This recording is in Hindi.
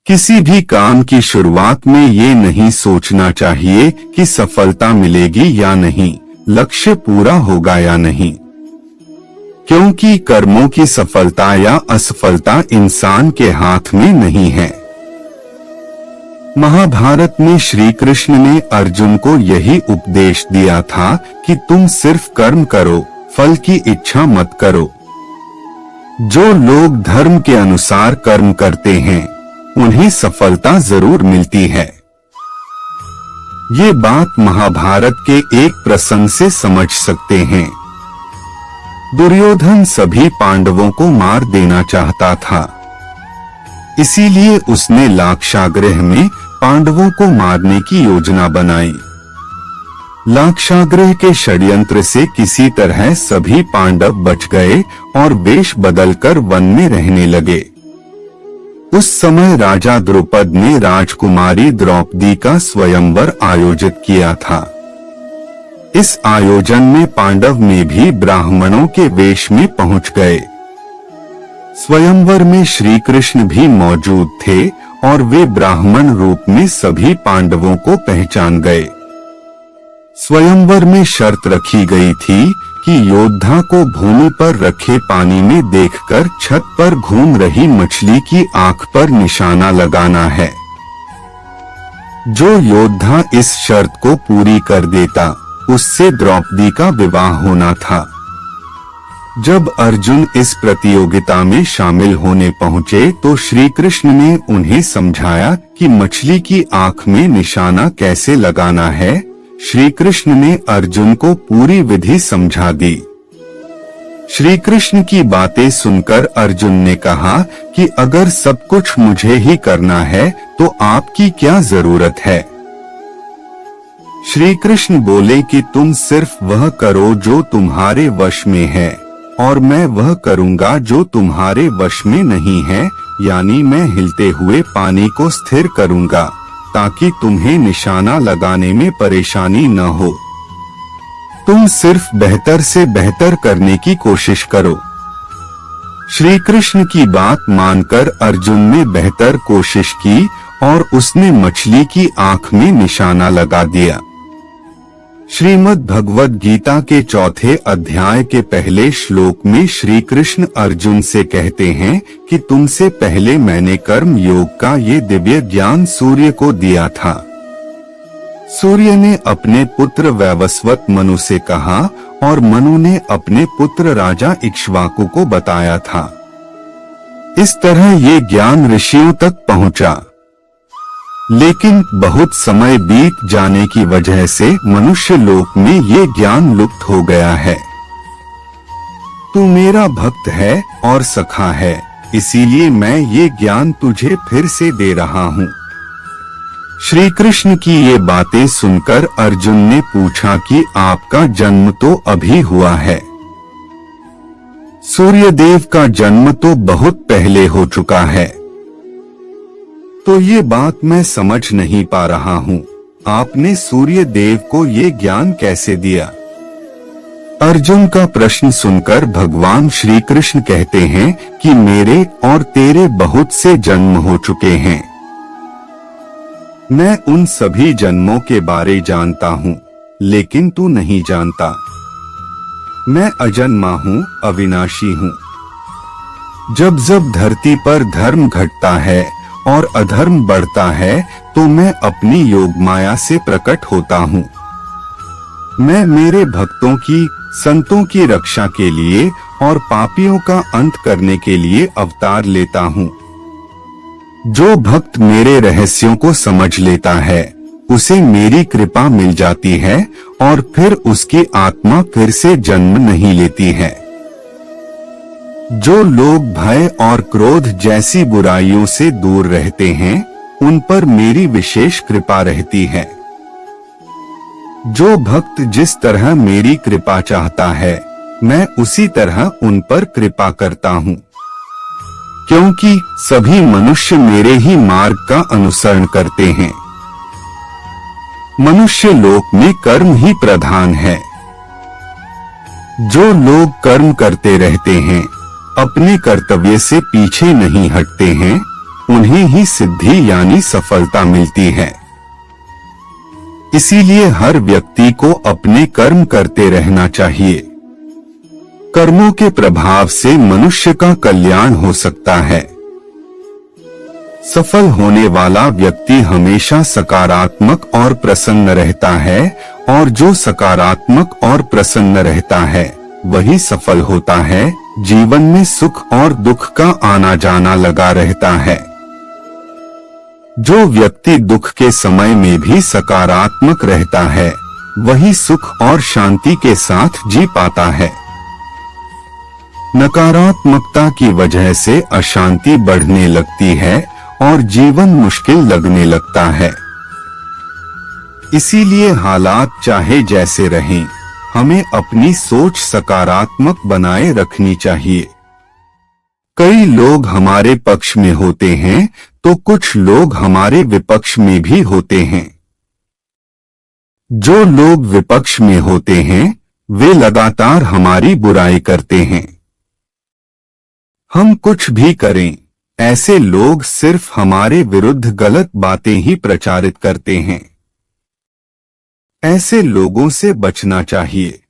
किसी भी काम की शुरुआत में ये नहीं सोचना चाहिए कि सफलता मिलेगी या नहीं, लक्ष्य पूरा होगा या नहीं, क्योंकि कर्मों की सफलता या असफलता इंसान के हाथ में नहीं है। महाभारत में श्री कृष्ण ने अर्जुन को यही उपदेश दिया था कि तुम सिर्फ कर्म करो, फल की इच्छा मत करो। जो लोग धर्म के अनुसार कर्म करते हैं उन्हें सफलता जरूर मिलती है। ये बात महाभारत के एक प्रसंग से समझ सकते हैं। दुर्योधन सभी पांडवों को मार देना चाहता था, इसीलिए उसने लाक्षागृह में पांडवों को मारने की योजना बनाई। लाक्षागृह के षड्यंत्र से किसी तरह सभी पांडव बच गए और वेश बदलकर वन में रहने लगे। उस समय राजा द्रुपद ने राजकुमारी द्रौपदी का स्वयंवर आयोजित किया था। इस आयोजन में पांडव में भी ब्राह्मणों के वेश में पहुंच गए। स्वयंवर में श्री कृष्ण भी मौजूद थे और वे ब्राह्मण रूप में सभी पांडवों को पहचान गए। स्वयंवर में शर्त रखी गई थी कि योद्धा को भूमि पर रखे पानी में देखकर छत पर घूम रही मछली की आंख पर निशाना लगाना है। जो योद्धा इस शर्त को पूरी कर देता उससे द्रौपदी का विवाह होना था। जब अर्जुन इस प्रतियोगिता में शामिल होने पहुंचे तो श्री कृष्ण ने उन्हें समझाया कि मछली की आंख में निशाना कैसे लगाना है। श्री कृष्ण ने अर्जुन को पूरी विधि समझा दी। श्री कृष्ण की बातें सुनकर अर्जुन ने कहा कि अगर सब कुछ मुझे ही करना है तो आपकी क्या जरूरत है। श्री कृष्ण बोले कि तुम सिर्फ वह करो जो तुम्हारे वश में है और मैं वह करूंगा जो तुम्हारे वश में नहीं है, यानी मैं हिलते हुए पानी को स्थिर करूंगा ताकि तुम्हें निशाना लगाने में परेशानी न हो। तुम सिर्फ बेहतर से बेहतर करने की कोशिश करो। श्री कृष्ण की बात मानकर अर्जुन ने बेहतर कोशिश की और उसने मछली की आंख में निशाना लगा दिया। श्रीमद् भगवद गीता के 4 अध्याय के पहले श्लोक में श्री कृष्ण अर्जुन से कहते हैं कि तुमसे पहले मैंने कर्म योग का ये दिव्य ज्ञान सूर्य को दिया था। सूर्य ने अपने पुत्र वैवस्वत मनु से कहा और मनु ने अपने पुत्र राजा इक्ष्वाकु को बताया था। इस तरह ये ज्ञान ऋषियों तक पहुंचा, लेकिन बहुत समय बीत जाने की वजह से मनुष्य लोक में ये ज्ञान लुप्त हो गया है। तू मेरा भक्त है और सखा है, इसीलिए मैं ये ज्ञान तुझे फिर से दे रहा हूँ। श्री कृष्ण की ये बातें सुनकर अर्जुन ने पूछा कि आपका जन्म तो अभी हुआ है। सूर्यदेव का जन्म तो बहुत पहले हो चुका है। तो ये बात मैं समझ नहीं पा रहा हूँ, आपने सूर्य देव को ये ज्ञान कैसे दिया। अर्जुन का प्रश्न सुनकर भगवान श्री कृष्ण कहते हैं कि मेरे और तेरे बहुत से जन्म हो चुके हैं। मैं उन सभी जन्मों के बारे जानता हूँ, लेकिन तू नहीं जानता। मैं अजन्मा हूँ, अविनाशी हूँ। जब जब धरती पर धर्म घटता है और अधर्म बढ़ता है तो मैं अपनी योग माया से प्रकट होता हूँ। मैं मेरे भक्तों की, संतों की रक्षा के लिए और पापियों का अंत करने के लिए अवतार लेता हूँ। जो भक्त मेरे रहस्यों को समझ लेता है उसे मेरी कृपा मिल जाती है और फिर उसकी आत्मा फिर से जन्म नहीं लेती है। जो लोग भय और क्रोध जैसी बुराइयों से दूर रहते हैं उन पर मेरी विशेष कृपा रहती है। जो भक्त जिस तरह मेरी कृपा चाहता है मैं उसी तरह उन पर कृपा करता हूँ, क्योंकि सभी मनुष्य मेरे ही मार्ग का अनुसरण करते हैं। मनुष्य लोक में कर्म ही प्रधान है। जो लोग कर्म करते रहते हैं, अपने कर्तव्य से पीछे नहीं हटते हैं, उन्हें ही सिद्धि यानी सफलता मिलती है। इसीलिए हर व्यक्ति को अपने कर्म करते रहना चाहिए। कर्मों के प्रभाव से मनुष्य का कल्याण हो सकता है। सफल होने वाला व्यक्ति हमेशा सकारात्मक और प्रसन्न रहता है, और जो सकारात्मक और प्रसन्न रहता है वही सफल होता है। जीवन में सुख और दुख का आना जाना लगा रहता है। जो व्यक्ति दुख के समय में भी सकारात्मक रहता है वही सुख और शांति के साथ जी पाता है। नकारात्मकता की वजह से अशांति बढ़ने लगती है और जीवन मुश्किल लगने लगता है। इसीलिए हालात चाहे जैसे रहें, हमें अपनी सोच सकारात्मक बनाए रखनी चाहिए। कई लोग हमारे पक्ष में होते हैं तो कुछ लोग हमारे विपक्ष में भी होते हैं। जो लोग विपक्ष में होते हैं वे लगातार हमारी बुराई करते हैं। हम कुछ भी करें, ऐसे लोग सिर्फ हमारे विरुद्ध गलत बातें ही प्रचारित करते हैं। ऐसे लोगों से बचना चाहिए।